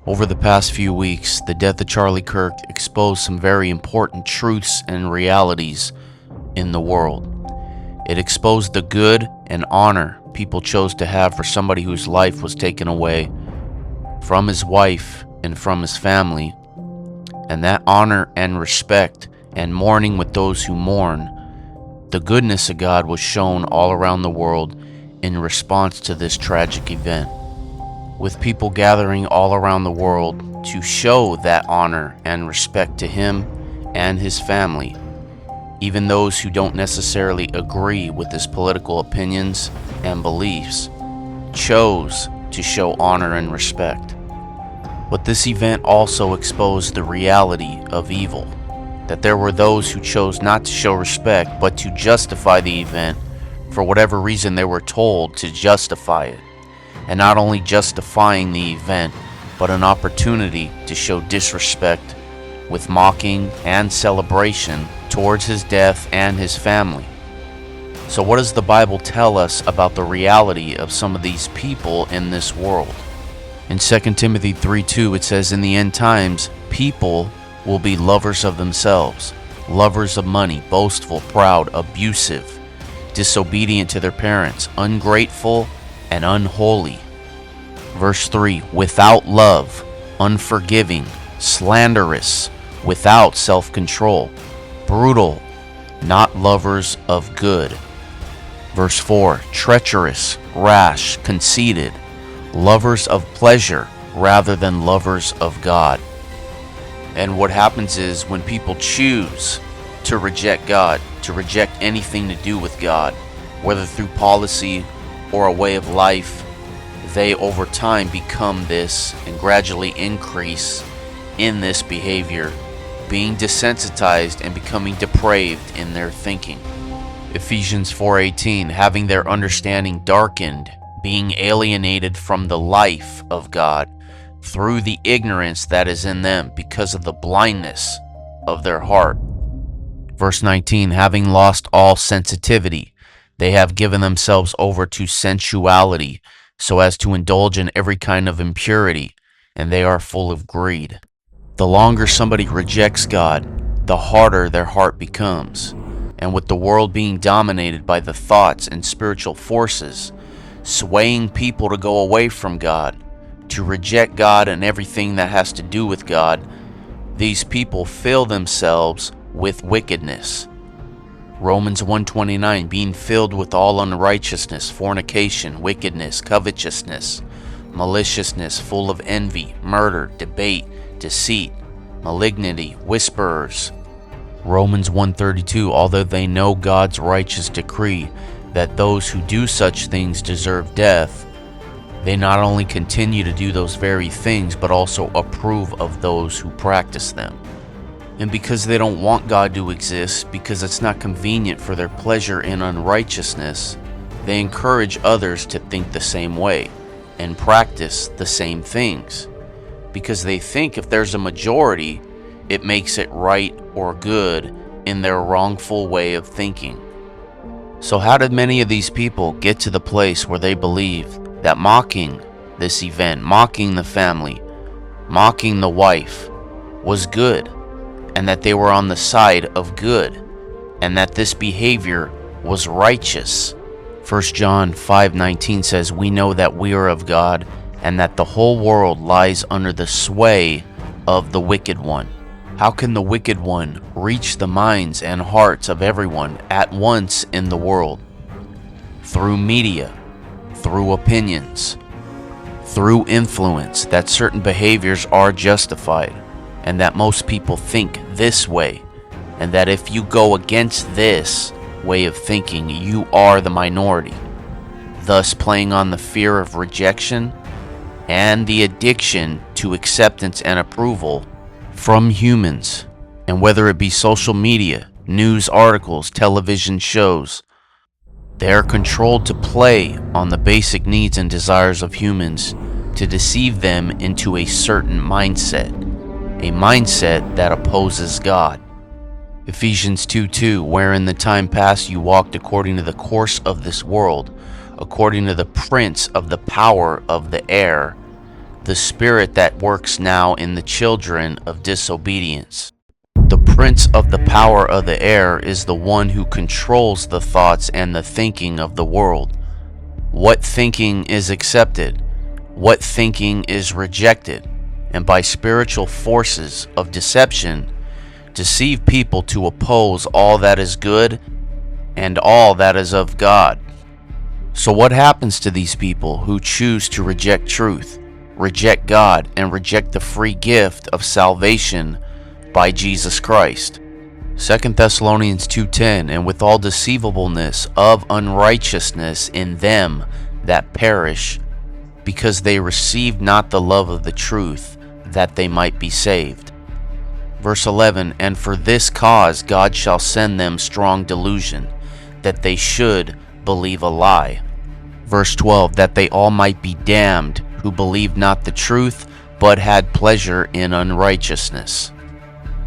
Over the past few weeks, the death of Charlie Kirk exposed some very important truths and realities in the world. It exposed the good and honor people chose to have for somebody whose life was taken away from his wife and from his family, and that honor and respect and mourning with those who mourn. The goodness of God was shown all around the world in response to this tragic event, with people gathering all around the world to show that honor and respect to him and his family. Even those who don't necessarily agree with his political opinions and beliefs chose to show honor and respect. But this event also exposed the reality of evil, that there were those who chose not to show respect but to justify the event for whatever reason they were told to justify it. And not only justifying the event, but an opportunity to show disrespect with mocking and celebration towards his death and his family. So what does the Bible tell us about the reality of some of these people in this world? In 2 Timothy 3:2 it says, "In the end times, people will be lovers of themselves, lovers of money, boastful, proud, abusive, disobedient to their parents, ungrateful, and unholy." Verse 3, "Without love, unforgiving, slanderous, without self-control, brutal, not lovers of good." Verse 4, "Treacherous, rash, conceited, lovers of pleasure rather than lovers of God." And what happens is when people choose to reject God, to reject anything to do with God, whether through policy or a way of life, they over time become this and gradually increase in this behavior, being desensitized and becoming depraved in their thinking. Ephesians 4:18, "Having their understanding darkened, being alienated from the life of God through the ignorance that is in them because of the blindness of their heart." Verse 19, "Having lost all sensitivity, they have given themselves over to sensuality, so as to indulge in every kind of impurity, and they are full of greed." The longer somebody rejects God, the harder their heart becomes. And with the world being dominated by the thoughts and spiritual forces, swaying people to go away from God, to reject God and everything that has to do with God, these people fill themselves with wickedness. Romans 1:29, "Being filled with all unrighteousness, fornication, wickedness, covetousness, maliciousness, full of envy, murder, debate, deceit, malignity, whisperers." Romans 1:32, "Although they know God's righteous decree that those who do such things deserve death, they not only continue to do those very things, but also approve of those who practice them." And because they don't want God to exist, because it's not convenient for their pleasure in unrighteousness, they encourage others to think the same way and practice the same things, because they think if there's a majority, it makes it right or good in their wrongful way of thinking. So how did many of these people get to the place where they believe that mocking this event, mocking the family, mocking the wife was good, and that they were on the side of good, and that this behavior was righteous? 1 John 5:19 says, "We know that we are of God, and that the whole world lies under the sway of the wicked one." How can the wicked one reach the minds and hearts of everyone at once in the world? Through media, through opinions, through influence, that certain behaviors are justified, and that most people think this way, and that if you go against this way of thinking, you are the minority, thus playing on the fear of rejection and the addiction to acceptance and approval from humans. And whether it be social media, news articles, television shows, they are controlled to play on the basic needs and desires of humans to deceive them into a certain mindset, a mindset that opposes God. Ephesians 2:2, "Where in the time past you walked according to the course of this world, according to the prince of the power of the air, the spirit that works now in the children of disobedience. The prince of the power of the air is the one who controls the thoughts and the thinking of the world. What thinking is accepted? What thinking is rejected? And by spiritual forces of deception, deceive people to oppose all that is good and all that is of God. So what happens to these people who choose to reject truth, reject God, and reject the free gift of salvation by Jesus Christ? 2 Thessalonians 2:10, and with all deceivableness of unrighteousness in them that perish, because they received not the love of the truth, that they might be saved. Verse 11, and for this cause God shall send them strong delusion, that they should believe a lie. Verse 12, that they all might be damned, who believed not the truth, but had pleasure in unrighteousness.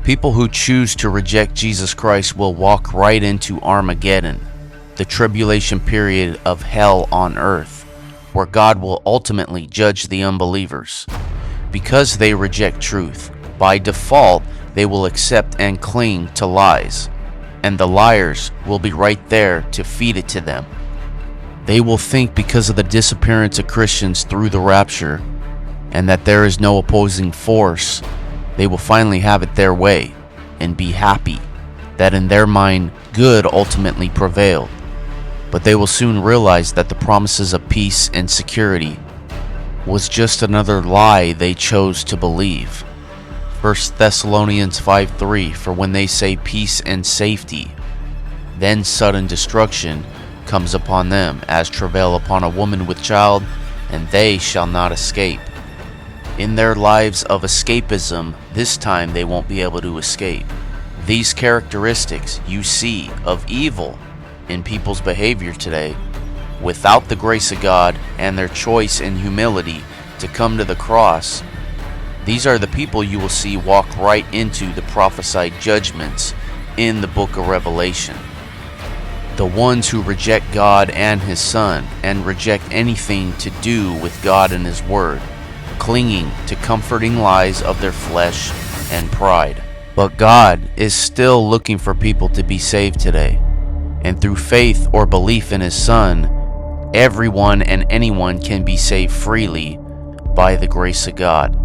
People who choose to reject Jesus Christ will walk right into Armageddon, the tribulation period of hell on earth, where God will ultimately judge the unbelievers. Because they reject truth, by default, they will accept and cling to lies, and the liars will be right there to feed it to them. They will think because of the disappearance of Christians through the rapture, and that there is no opposing force, they will finally have it their way and be happy that in their mind good ultimately prevailed. But they will soon realize that the promises of peace and security was just another lie they chose to believe. 1 Thessalonians 5:3, for when they say peace and safety, then sudden destruction comes upon them, as travail upon a woman with child, and they shall not escape. In their lives of escapism, this time they won't be able to escape. These characteristics you see of evil in people's behavior today, without the grace of God and their choice and humility to come to the cross, these are the people you will see walk right into the prophesied judgments in the book of Revelation. The ones who reject God and His Son and reject anything to do with God and His Word, clinging to comforting lies of their flesh and pride. But God is still looking for people to be saved today. And through faith or belief in His Son, everyone and anyone can be saved freely by the grace of God.